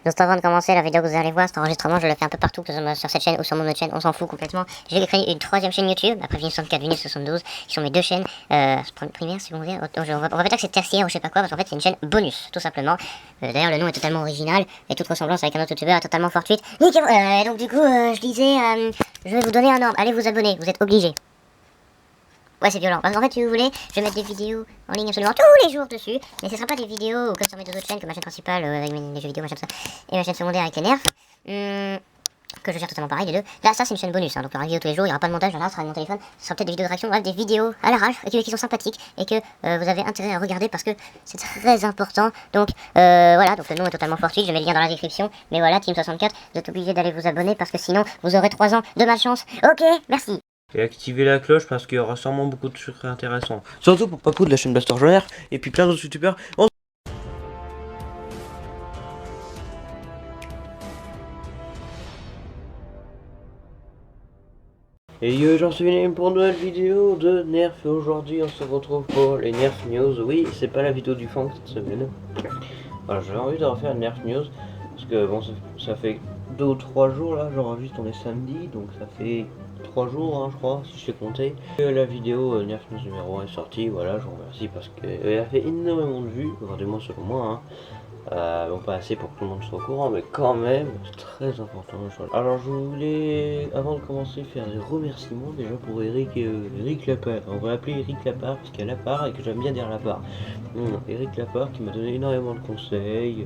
Juste avant de commencer la vidéo que vous allez voir, cet enregistrement je le fais un peu partout, que ce soit sur cette chaîne ou sur mon autre chaîne, on s'en fout complètement. J'ai créé une troisième chaîne YouTube, après Vini 64, Vini 72, qui sont mes deux chaînes primaires si on veut dire. On va pas dire que c'est tertiaire ou je sais pas quoi, parce qu'en fait c'est une chaîne bonus, tout simplement. D'ailleurs le nom est totalement original, et toute ressemblance avec un autre youtubeur est totalement fortuite. Niquez-vous. Donc du coup, je disais, je vais vous donner un ordre, allez vous abonner, vous êtes obligés. Ouais, c'est violent. Parce qu'en fait, si vous voulez, je vais mettre des vidéos en ligne absolument tous les jours dessus. Mais ce sera pas des vidéos comme sur mes deux autres chaînes, comme ma chaîne principale avec les jeux vidéo, machin, tout ça, et ma chaîne secondaire avec les nerfs. Que je gère totalement pareil, les deux. Là, ça, c'est une chaîne bonus. Hein, donc, il y aura des vidéos tous les jours, il n'y aura pas de montage. Là, ce sera mon téléphone. Ce sera peut-être des vidéos de réaction, bref, des vidéos à l'arrache qui sont sympathiques et que vous avez intérêt à regarder parce que c'est très important. Donc, voilà. Donc, le nom est totalement fortuit. Je mets le lien dans la description. Mais voilà, Team64, vous êtes obligés d'aller vous abonner parce que sinon, vous aurez 3 ans de malchance. Ok, merci. Et activez la cloche parce qu'il y aura sûrement beaucoup de trucs intéressants. Surtout pour Papou de la chaîne Blaster Joner et puis plein d'autres youtubeurs. Et yo, j'en suis venu pour une nouvelle vidéo de Nerf et aujourd'hui on se retrouve pour les Nerf News. Oui, c'est pas la vidéo du funk cette semaine. Voilà, j'avais envie de refaire une Nerf News parce que bon, ça fait 2 ou 3 jours là, j'enregistre, on est samedi, donc ça fait 3 jours hein, je crois, si je l'ai compté. La vidéo Nerf News numéro 1 est sortie, voilà, je vous remercie parce qu'elle a fait énormément de vues, enfin du moins selon moi hein. Bon, pas assez pour que tout le monde soit au courant, mais quand même, c'est très important. Alors, je voulais, avant de commencer, faire des remerciements déjà pour Eric Lapart. On va l'appeler Eric Lapart parce qu'il y a Lapart et que j'aime bien dire Lapart. Eric Lapart qui m'a donné énormément de conseils.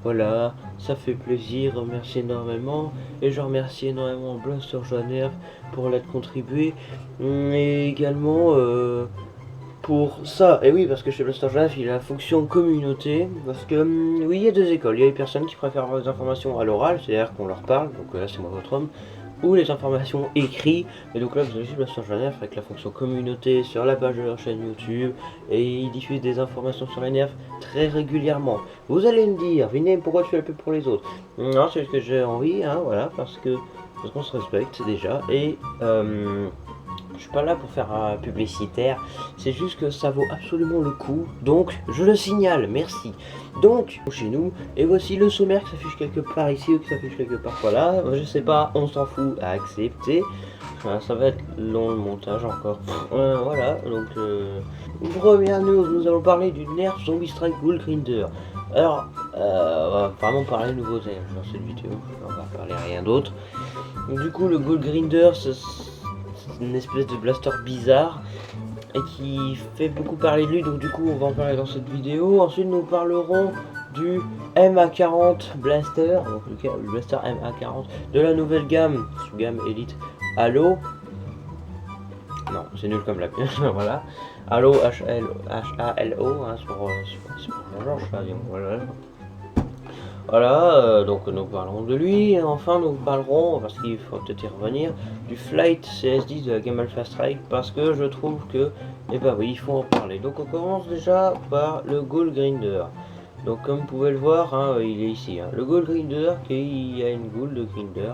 Voilà, ça fait plaisir, remercie énormément. Et je remercie énormément Blaster Joner pour l'aide contribuée. Et également, pour ça, et oui, parce que chez Blaster Joner, il a la fonction communauté, parce que oui, il y a deux écoles, il y a les personnes qui préfèrent avoir des informations à l'oral, c'est-à-dire qu'on leur parle, donc là c'est moi votre homme, ou les informations écrites, et donc là vous avez juste Blaster Joner avec la fonction communauté sur la page de leur chaîne YouTube, et ils diffusent des informations sur les nerfs très régulièrement. Vous allez me dire, Vinem, pourquoi tu fais la pub pour les autres? Non, c'est parce que j'ai envie, hein, voilà, parce qu'on se respecte déjà, et je suis pas là pour faire un publicitaire, c'est juste que ça vaut absolument le coup, donc je le signale, merci. Donc, chez nous, et voici le sommaire qui s'affiche quelque part ici ou qui s'affiche quelque part voilà, je sais pas, on s'en fout à accepter. Enfin, ça va être long le montage encore. Voilà, donc première news, nous allons parler du Nerf Zombie Strike Ghoul Grinder. Alors, on va vraiment parler de nouveautés dans cette vidéo, on va parler rien d'autre. Du coup, le Ghoul Grinder, c'est une espèce de blaster bizarre et qui fait beaucoup parler de lui, donc du coup on va en parler dans cette vidéo. Ensuite nous parlerons du MA40 Blaster, donc le Blaster MA40 de la nouvelle gamme, sous-gamme Elite Halo. Non, c'est nul comme la voilà. Halo H-A-L-O hein, sur Georges, voilà. Voilà, donc nous parlerons de lui, et enfin nous parlerons, parce qu'il faut peut-être y revenir, du Flight CS10 de la gamme Alpha Strike, parce que je trouve que, eh ben oui, il faut en parler. Donc on commence déjà par le Ghoul Grinder. Donc comme vous pouvez le voir, hein, il est ici. Hein. Le Ghoul Grinder, il y a une Ghoul de Grinder.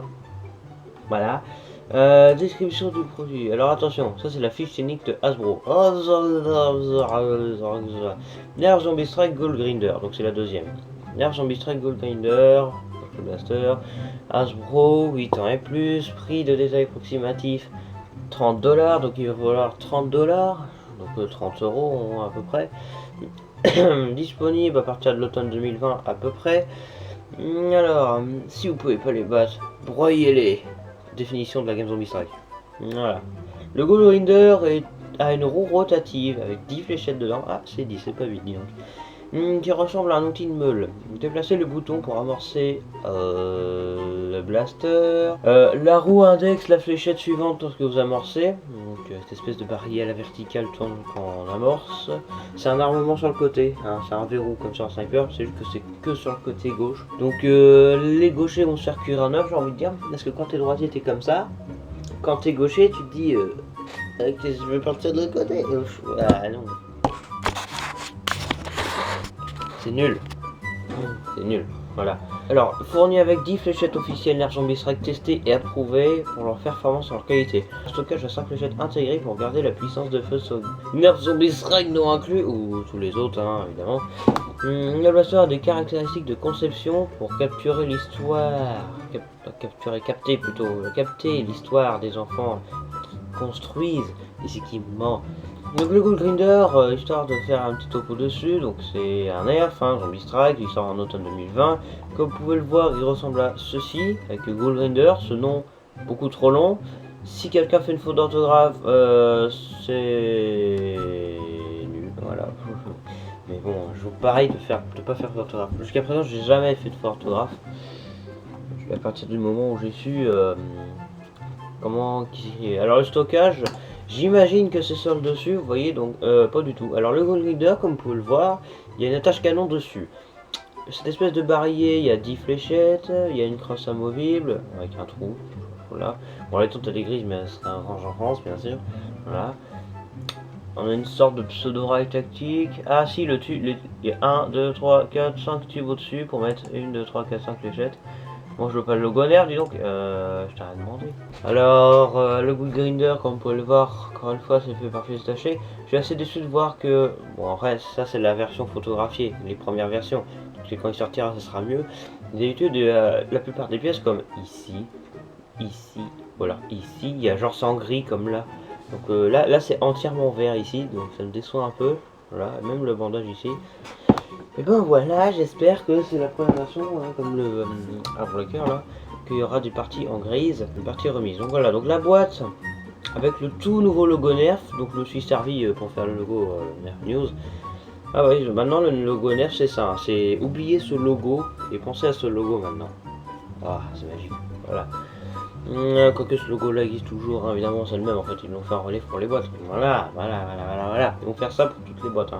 Voilà. Description du produit. Alors attention, ça c'est la fiche technique de Hasbro. Nerf Zombie Strike Ghoul Grinder, donc c'est la deuxième. Nerf Zombie Strike Ghoul Grinder, Blaster, Hasbro, 8 ans et plus, prix de détail approximatif 30$, donc il va falloir 30$, donc 30 € à peu près. Disponible à partir de l'automne 2020 à peu près. Alors, si vous pouvez pas les battre, broyez-les. Définition de la gamme Zombie Strike. Voilà. Le Ghoul Grinder a une roue rotative avec 10 fléchettes dedans. Ah, c'est 10, c'est pas 8, dis donc. Qui ressemble à un outil de meule. Vous déplacez le bouton pour amorcer le blaster. La roue indexe la fléchette suivante lorsque vous amorcez. Donc cette espèce de barrière à la verticale tourne quand on amorce. C'est un armement sur le côté, hein, c'est un verrou comme sur un sniper, c'est juste que c'est que sur le côté gauche. Donc les gauchers vont se faire cuire en œuf, j'ai envie de dire, parce que quand t'es droitier t'es comme ça. Quand t'es gaucher tu te dis je vais partir de l'autre côté. Ah non. C'est nul. C'est nul. Voilà. Alors, fourni avec 10 fléchettes officielles Nerf Zombie Strike testées et approuvées pour leur performance et leur qualité. Stockage à 5 fléchettes intégrées pour garder la puissance de feu Nerf Zombie Strike non inclus, ou tous les autres, hein, évidemment. Le blaster a des caractéristiques de conception pour capturer l'histoire, capter l'histoire des enfants qui construisent des équipements. Donc le Ghoul Grinder, histoire de faire un petit topo dessus, donc c'est un nerf, Zombie Strike, il sort en automne 2020. Comme vous pouvez le voir, il ressemble à ceci, avec le Ghoul Grinder, ce nom beaucoup trop long. Si quelqu'un fait une faute d'orthographe, c'est nul, voilà. Mais bon, je vous pareil de pas faire d'orthographe. Jusqu'à présent, j'ai jamais fait de faute d'orthographe. À partir du moment où j'ai su comment... Alors le stockage, j'imagine que c'est sur le dessus, vous voyez, donc pas du tout. Alors le Ghoul Grinder, comme vous pouvez le voir, il y a une attache canon dessus. Cette espèce de barillet, il y a 10 fléchettes, il y a une crosse amovible, avec un trou, voilà. Bon, les tentes elle est grise, mais c'est un range en France, bien sûr, voilà. On a une sorte de pseudo-rail tactique. Ah si, il y a 1, 2, 3, 4, 5 tubes au-dessus pour mettre 1, 2, 3, 4, 5 fléchettes. Bon, je veux pas le logo nerf, dis donc, je t'ai rien demandé. Alors, le Ghoul Grinder, comme vous pouvez le voir, encore une fois, c'est fait par pièce détachée. Je suis assez déçu de voir que, bon, en vrai, ça c'est la version photographiée, les premières versions. Donc, quand il sortira, ça sera mieux. D'habitude, la plupart des pièces, comme ici, voilà, ici, il y a genre sans gris comme là. Donc là c'est entièrement vert ici, donc ça me déçoit un peu. Voilà, même le bandage ici. Et ben voilà, j'espère que c'est la première version, comme le pour le cœur là, qu'il y aura des parties en grise, une partie remise. Donc voilà, donc la boîte avec le tout nouveau logo Nerf, donc je me suis servi pour faire le logo Nerf News. Ah oui, maintenant le logo Nerf c'est ça, c'est oublier ce logo et penser à ce logo maintenant. Ah, c'est magique, voilà. Quoique ce logo là existe toujours, évidemment c'est le même en fait, ils l'ont fait en relief pour les boîtes. Voilà. Ils vont faire ça pour toutes les boîtes.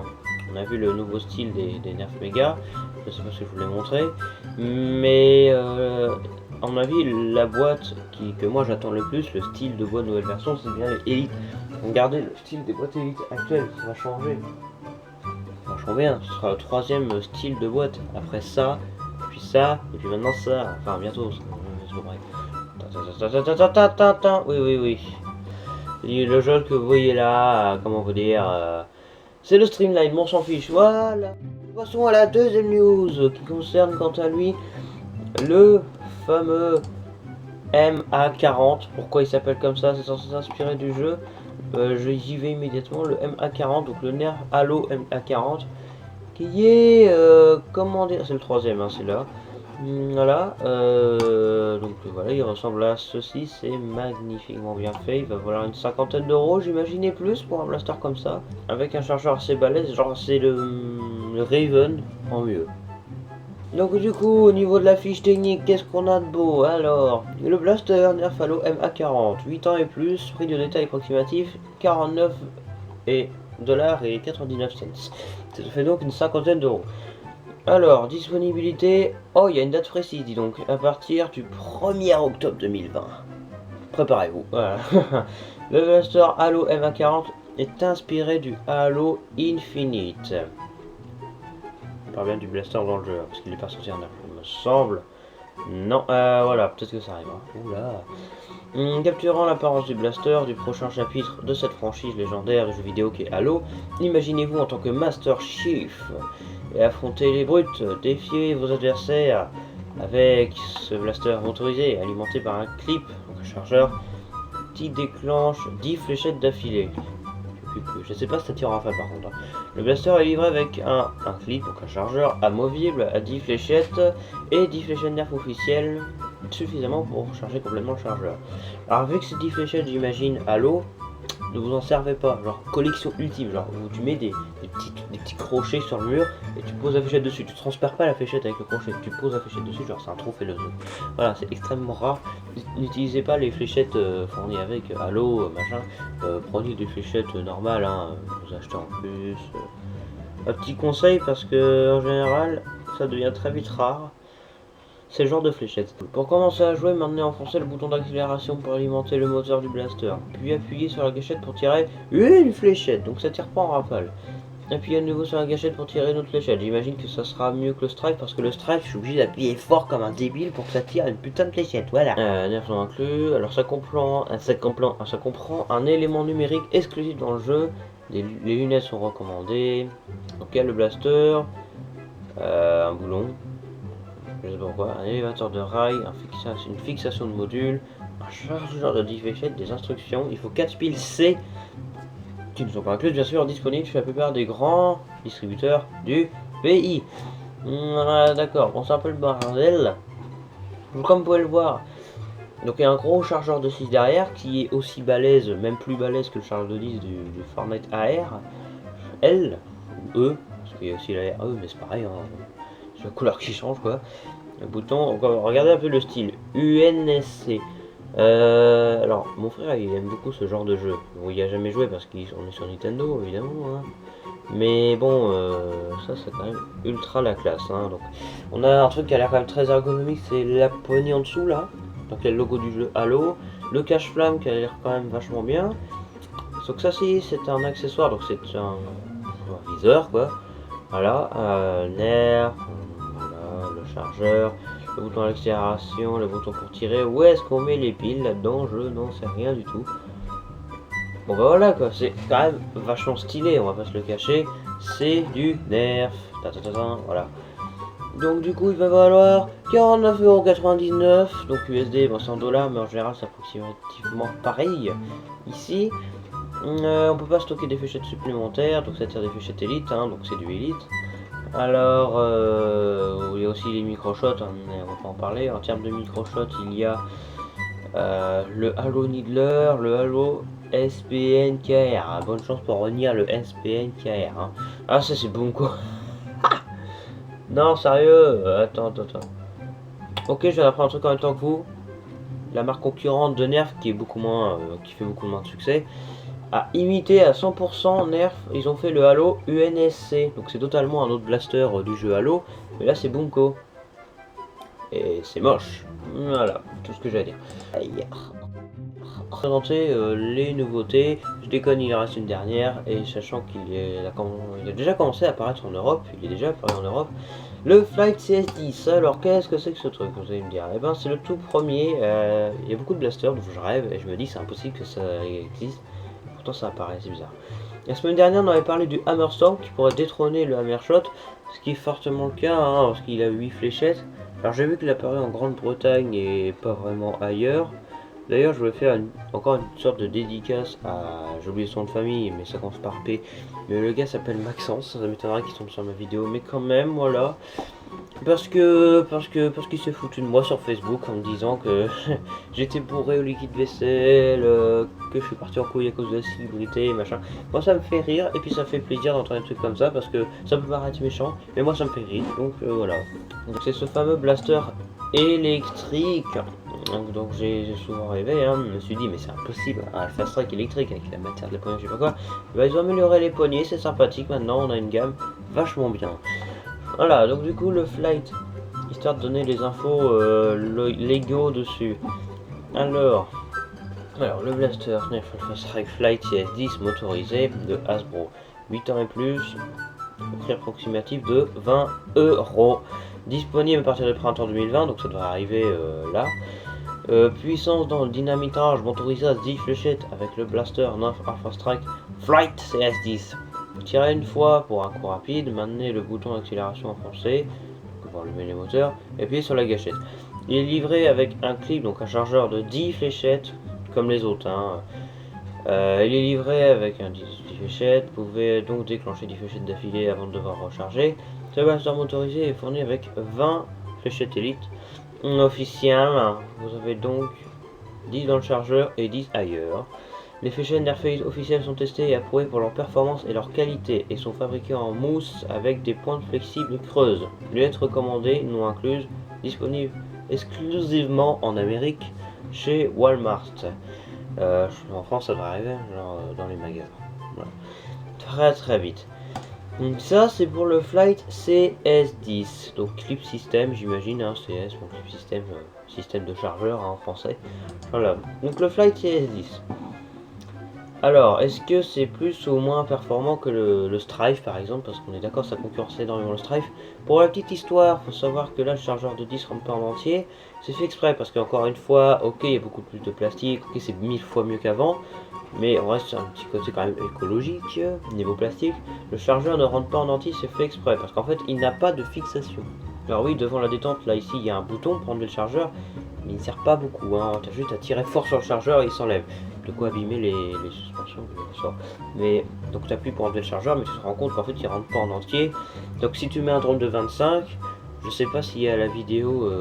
On a vu le nouveau style des Nerf Mega, je sais pas si je vous l'ai montré, mais à mon avis la boîte que moi j'attends le plus, le style de boîte nouvelle version, c'est bien Elite. Regardez le style des boîtes Elite actuelles, ça va changer. Vachement bien, ce sera le 3e style de boîte, après ça, puis ça, et puis maintenant ça, enfin bientôt, c'est vrai. Oui. Et le jeu que vous voyez là, comment vous dire, c'est le Streamline, mais on s'en fiche. Voilà. Passons à la deuxième news qui concerne quant à lui le fameux MA40. Pourquoi il s'appelle comme ça? C'est censé s'inspirer du jeu. J'y vais immédiatement. Le MA40, donc le Nerf Halo MA40, qui est, comment dire, c'est le 3e, c'est là. Voilà, donc voilà, il ressemble à ceci, c'est magnifiquement bien fait, il va valoir une 50aine d'euros, j'imaginais plus pour un blaster comme ça, avec un chargeur assez balèze, genre c'est le Raven en mieux. Donc du coup, au niveau de la fiche technique, qu'est-ce qu'on a de beau? Alors, le blaster Nerf Halo MA40, 8 ans et plus, prix de détail approximatif, 49 $ et 99 cents. Ça fait donc une 50aine d'euros. Alors, disponibilité, oh il y a une date précise, dis donc, à partir du 1er octobre 2020. Préparez-vous, voilà. Le blaster Halo MA40 est inspiré du Halo Infinite. On parle bien du blaster dans le jeu, parce qu'il est pas sorti en Nerf, il me semble. Non, voilà, peut-être que ça arrivera. Oula. Capturant l'apparence du blaster du prochain chapitre de cette franchise légendaire de jeux vidéo qui est Halo, imaginez-vous en tant que Master Chief et affronter les brutes, défier vos adversaires avec ce blaster motorisé alimenté par un clip, donc un chargeur, qui déclenche 10 fléchettes d'affilée. Je sais pas si ça tire en rafale par contre. Le blaster est livré avec un clip, donc un chargeur amovible à 10 fléchettes et 10 fléchettes Nerf officielles, suffisamment pour charger complètement le chargeur. Alors avec ces 10 fléchettes, j'imagine Halo, ne vous en servez pas, genre collection ultime, genre où tu mets des petits crochets sur le mur et tu poses la fléchette dessus, tu transperds pas la fléchette avec le crochet, tu poses la fléchette dessus, genre c'est un trophée le jeu. Voilà, c'est extrêmement rare, n'utilisez pas les fléchettes fournies avec Halo, machin, prenez des fléchettes normales, vous achetez en plus. Un petit conseil parce que en général ça devient très vite rare. C'est le genre de fléchette. Pour commencer à jouer, maintenez enfoncé le bouton d'accélération pour alimenter le moteur du blaster. Puis appuyez sur la gâchette pour tirer une fléchette, donc ça tire pas en rafale. Appuyez à nouveau sur la gâchette pour tirer une autre fléchette. J'imagine que ça sera mieux que le strike parce que le strike, je suis obligé d'appuyer fort comme un débile pour que ça tire une putain de fléchette. Voilà. Nerfs sont inclus. Alors ça comprend un élément numérique exclusif dans le jeu. Les lunettes sont recommandées. Ok, le blaster. un boulon, je sais pas pourquoi, un élévateur de rail, une fixation de module, un chargeur de 10 fléchettes, des instructions. Il faut 4 piles C qui ne sont pas incluses, bien sûr, disponibles chez la plupart des grands distributeurs du pays. D'accord, bon, c'est un peu le bordel. Comme vous pouvez le voir, donc il y a un gros chargeur de 6 derrière qui est aussi balèze, même plus balèze que le chargeur de 10 du Fortnite AR, L, ou E, parce qu'il y a aussi la RE, mais c'est pareil, hein, c'est la couleur qui change quoi. Le bouton, regardez un peu le style, UNSC. Alors, mon frère il aime beaucoup ce genre de jeu. Bon, il a jamais joué parce qu'on est sur Nintendo évidemment, hein. Mais bon, ça c'est quand même ultra la classe, hein. Donc, on a un truc qui a l'air quand même très ergonomique, c'est la poignée en dessous là. Donc il y a le logo du jeu Halo, le cache-flamme qui a l'air quand même vachement bien. Sauf que ça c'est un accessoire, donc c'est un viseur quoi. Voilà, nerf, voilà, le chargeur, le bouton à l'accélération, le bouton pour tirer. Où est-ce qu'on met les piles là-dedans? Je n'en sais rien du tout. Bon bah voilà quoi, c'est quand même vachement stylé, on va pas se le cacher. C'est du nerf, voilà. Donc du coup il va valoir 49,99€, donc USD, bon c'est en dollars, mais en général c'est approximativement pareil. Ici, on peut pas stocker des fléchettes supplémentaires, donc ça tire des fléchettes élite, hein, donc c'est du élite. Alors, il y a aussi les micro-shots, hein, on va pas en parler. En termes de micro-shots, il y a le Halo Needler, le Halo SPNKR. Bonne chance pour retenir le SPNKR. Hein. Ah ça c'est bon quoi. Non sérieux, attends. Ok, je viens d'apprendre un truc en même temps que vous. La marque concurrente de Nerf, qui est beaucoup moins, qui fait beaucoup moins de succès, a imité à 100% Nerf. Ils ont fait le Halo UNSC, donc c'est totalement un autre blaster du jeu Halo, mais là c'est Bunko. Et c'est moche. Voilà, tout ce que j'ai à dire. Présenter les nouveautés. Je déconne, il en reste une dernière, et sachant qu'il a déjà commencé à apparaître en Europe, il est déjà apparu en Europe. Le Flight CS10, alors qu'est-ce que c'est que ce truc, vous allez me dire? Eh ben c'est le tout premier, il y a beaucoup de blasters dont je rêve et je me dis c'est impossible que ça existe, pourtant ça apparaît, c'est bizarre. La semaine dernière on avait parlé du Hammerstorm qui pourrait détrôner le Hammershot, ce qui est fortement le cas, hein, parce qu'il a 8 fléchettes. Alors j'ai vu qu'il apparaît en Grande-Bretagne et pas vraiment ailleurs. D'ailleurs je voulais faire encore une sorte de dédicace à, j'ai oublié son nom de famille mais ça commence par P, mais le gars s'appelle Maxence, ça m'étonnerait qu'il tombe sur ma vidéo, mais quand même voilà, parce qu'il s'est foutu de moi sur Facebook en me disant que j'étais bourré au liquide vaisselle, que je suis parti en couille à cause de la sécurité, machin. Moi ça me fait rire et puis ça fait plaisir d'entendre des trucs comme ça parce que ça peut paraître méchant, mais moi ça me fait rire, donc voilà. Donc c'est ce fameux blaster électrique. Donc j'ai souvent rêvé, hein, je me suis dit mais c'est impossible, un Alpha Strike électrique avec la matière de la poignée, je sais pas quoi. Bah, ils ont amélioré les poignées, c'est sympathique, maintenant on a une gamme vachement bien. Voilà, donc du coup le Flight, histoire de donner les infos légaux dessus. Alors le blaster Nerf Alpha Strike Flight CS10 motorisé de Hasbro, 8 ans et plus, au prix approximatif de 20€. Disponible à partir du printemps 2020, donc ça devrait arriver là. Puissance dans le dynamitrage motorisé à 10 fléchettes avec le blaster Nerf Alpha Strike Flight CS10. Tirez une fois pour un coup rapide, maintenez le bouton d'accélération enfoncé pour allumer les moteurs et puis sur la gâchette. Il est livré avec un clip, donc un chargeur de 10 fléchettes comme les autres. Hein. Il est livré avec un 10 fléchettes, vous pouvez donc déclencher 10 fléchettes d'affilée avant de devoir recharger. Ce blaster motorisé est fourni avec 20 fléchettes élite officielles. Vous avez donc 10 dans le chargeur et 10 ailleurs. Les fléchettes Nerf officielles sont testées et approuvées pour leur performance et leur qualité et sont fabriquées en mousse avec des pointes flexibles creuses. Lunettes recommandées, non incluses, disponibles exclusivement en Amérique chez Walmart. En France ça devrait arriver, genre dans les magasins. Voilà. Très vite. Donc ça c'est pour le Flight CS10, donc clip system j'imagine, hein, CS, donc clip system, système de chargeur hein, en français. Voilà, donc le Flight CS10. Alors, est-ce que c'est plus ou moins performant que le Strive par exemple? Parce qu'on est d'accord, ça concurrence énormément le Strive. Pour la petite histoire, faut savoir que là, le chargeur de 10 rentre pas en entier. C'est fait exprès parce qu'encore une fois, ok, il y a beaucoup plus de plastique, ok, c'est 1000 fois mieux qu'avant. Mais en vrai, c'est un petit côté quand même écologique, niveau plastique. Le chargeur ne rentre pas en entier, c'est fait exprès parce qu'en fait, il n'a pas de fixation. Alors oui, devant la détente, là ici, il y a un bouton pour enlever le chargeur. Mais il ne sert pas beaucoup, hein. T'as juste à tirer fort sur le chargeur et il s'enlève. De quoi abîmer les suspensions de ça. Mais donc tu appuies pour enlever le chargeur, mais tu te rends compte qu'en fait il rentre pas en entier. Donc si tu mets un drone de 25, je sais pas s'il y a la vidéo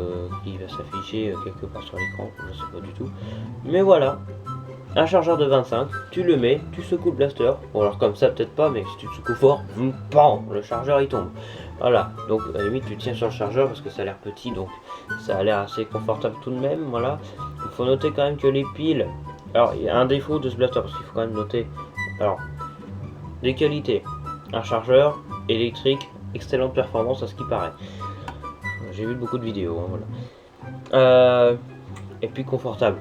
qui va s'afficher quelque part sur l'écran, je sais pas du tout. Mais voilà, un chargeur de 25, tu le mets, tu secoues le blaster. Bon alors comme ça peut-être pas, mais si tu te secoues fort, bam, le chargeur il tombe. Voilà, donc à la limite tu tiens sur le chargeur parce que ça a l'air petit, donc ça a l'air assez confortable tout de même, voilà. Il faut noter quand même que les piles, alors il y a un défaut de ce blaster parce qu'il faut quand même noter, alors, des qualités, un chargeur électrique, excellente performance à ce qui paraît. J'ai vu beaucoup de vidéos, hein, voilà. Et puis confortable,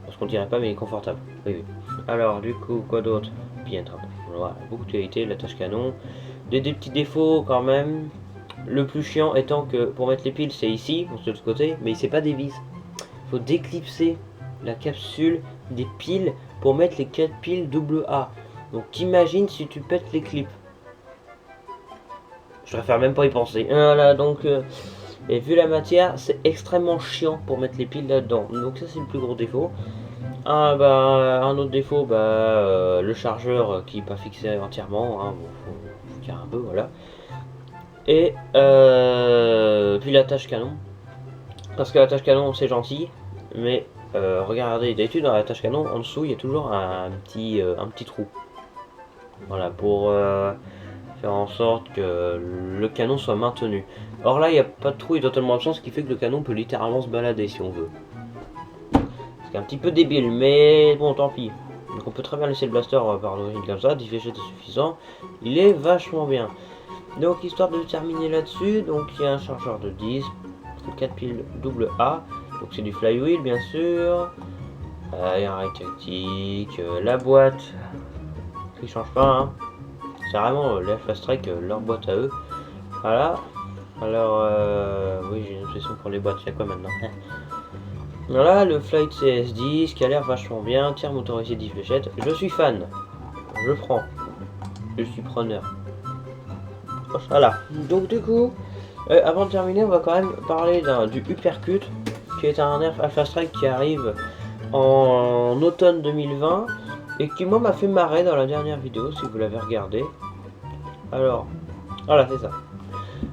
parce qu'on dirait pas mais il est confortable, oui, oui. Alors du coup, quoi d'autre? Bien, voilà, beaucoup de qualités, la tâche canon. Des petits défauts quand même. Le plus chiant étant que pour mettre les piles c'est ici, de l'autre côté, mais c'est pas des vis. Il faut déclipser la capsule des piles pour mettre les 4 piles AA. Donc imagine si tu pètes les clips. Je préfère même pas y penser. Voilà, donc et vu la matière, c'est extrêmement chiant pour mettre les piles là-dedans. Donc ça c'est le plus gros défaut. Un autre défaut, le chargeur qui n'est pas fixé entièrement, hein, faut dire un peu, voilà. Et puis la tâche canon, parce que la tâche canon c'est gentil, mais regardez, d'habitude dans la tâche canon, en dessous il y a toujours un petit trou. Voilà, pour faire en sorte que le canon soit maintenu. Or là il n'y a pas de trou, il est totalement absent, ce qui fait que le canon peut littéralement se balader si on veut. C'est un petit peu débile, mais bon, tant pis. Donc on peut très bien laisser le blaster par l'origine comme ça, 10 fléchettes est suffisant. Il est vachement bien. Donc histoire de terminer là-dessus, donc il y a un chargeur de 10, 4 piles AA, donc c'est du flywheel bien sûr. Il y a un rail tactique, la boîte qui change pas, hein. C'est vraiment les Fast Track leur boîte à eux. Voilà. Alors oui, j'ai une obsession pour les boîtes, il y a quoi maintenant? Voilà, le Flight CS10 qui a l'air vachement bien, tir motorisé 10 fléchettes. Je suis fan, je prends, je suis preneur. Voilà, donc du coup, avant de terminer, on va quand même parler du Uppercut, qui est un nerf Alpha Strike qui arrive en automne 2020 et qui moi m'a fait marrer dans la dernière vidéo si vous l'avez regardé. Alors, voilà, c'est ça.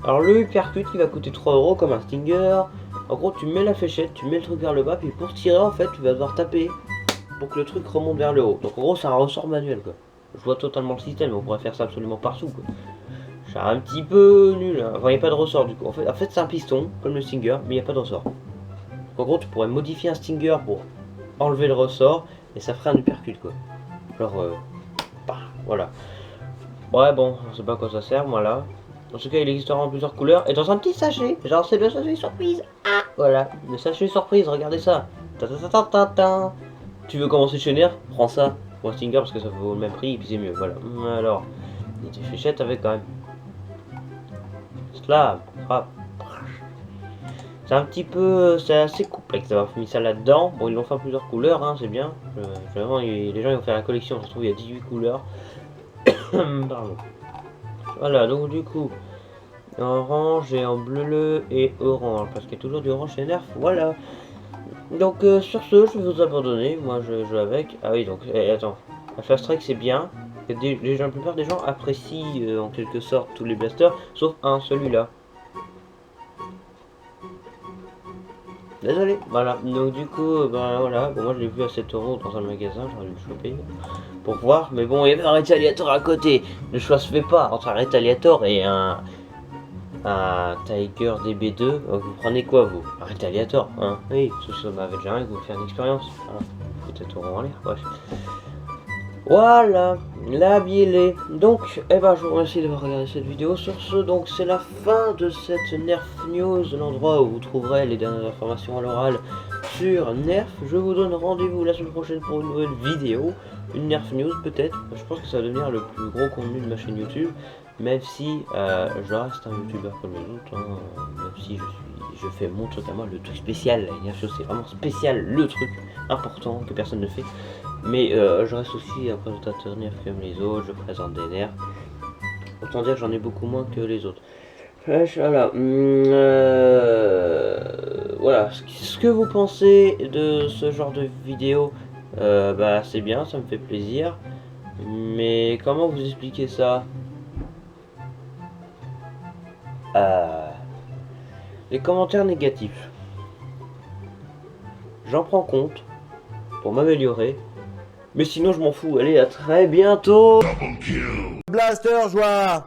Alors le Uppercut qui va coûter 3 € comme un Stinger. En gros, tu mets la fléchette, tu mets le truc vers le bas, puis pour tirer, en fait, tu vas devoir taper pour que le truc remonte vers le haut. Donc en gros, c'est un ressort manuel, quoi. Je vois totalement le système, on pourrait faire ça absolument partout, quoi. C'est un petit peu nul, hein. Enfin, il n'y a pas de ressort, du coup. En fait c'est un piston, comme le Stinger, mais il n'y a pas de ressort. Donc, en gros, tu pourrais modifier un Stinger pour enlever le ressort, et ça ferait un Uppercut, quoi. Alors, voilà. Ouais, bon, je sais pas à quoi ça sert, moi, là. En tout cas, il existera en plusieurs couleurs et dans un petit sachet. Genre, c'est le sachet surprise. Ah, voilà, le sachet surprise, regardez ça. Ta -ta -ta -ta -ta. Tu veux commencer chez Nerf? Prends ça pour un Stinger parce que ça vaut le même prix et puis c'est mieux. Voilà. Alors, il y a des fléchettes avec quand même. Cela, c'est un petit peu, c'est assez complexe d'avoir mis ça là-dedans. Bon, ils l'ont fait en plusieurs couleurs, hein, c'est bien. Vraiment, les gens ils ont fait la collection. Je trouve il y a 18 couleurs. Pardon. Voilà, donc du coup, orange et en bleu et orange, parce qu'il y a toujours du orange chez Nerf, voilà. Donc sur ce, je vais vous abandonner, moi je joue avec. Ah oui, donc, attends, la Fast Track c'est bien, la plupart des gens apprécient en quelque sorte tous les blasters, sauf un, celui-là. Désolé, voilà, donc du coup, voilà, bon, moi je l'ai vu à 7 € dans un magasin, j'aurais dû le choper pour voir, mais bon, il y avait un Retaliator à côté, le choix se fait pas entre un Retaliator et un Tiger DB2, vous prenez quoi vous? Un Retaliator, hein? Oui, sauf si on avait déjà un et que vous faites une expérience, voilà, peut-être auront en l'air, bref. Voilà, la biellée. Donc, eh ben, je vous remercie d'avoir regardé cette vidéo. Sur ce, donc, c'est la fin de cette Nerf News, l'endroit où vous trouverez les dernières informations à l'oral sur Nerf. Je vous donne rendez-vous la semaine prochaine pour une nouvelle vidéo, une Nerf News peut-être. Je pense que ça va devenir le plus gros contenu de ma chaîne YouTube, même si je reste un youtubeur comme les autres, hein, même si je fais mon truc à moi, le truc spécial. La Nerf News, c'est vraiment spécial, le truc important que personne ne fait. Mais je reste aussi un présentateur nerf comme les autres, je présente des nerfs. Autant dire que j'en ai beaucoup moins que les autres. Voilà. Voilà. Ce que vous pensez de ce genre de vidéo, bah c'est bien, ça me fait plaisir. Mais comment vous expliquer ça? Les commentaires négatifs. J'en prends compte pour m'améliorer. Mais sinon je m'en fous, allez à très bientôt. Blaster joie.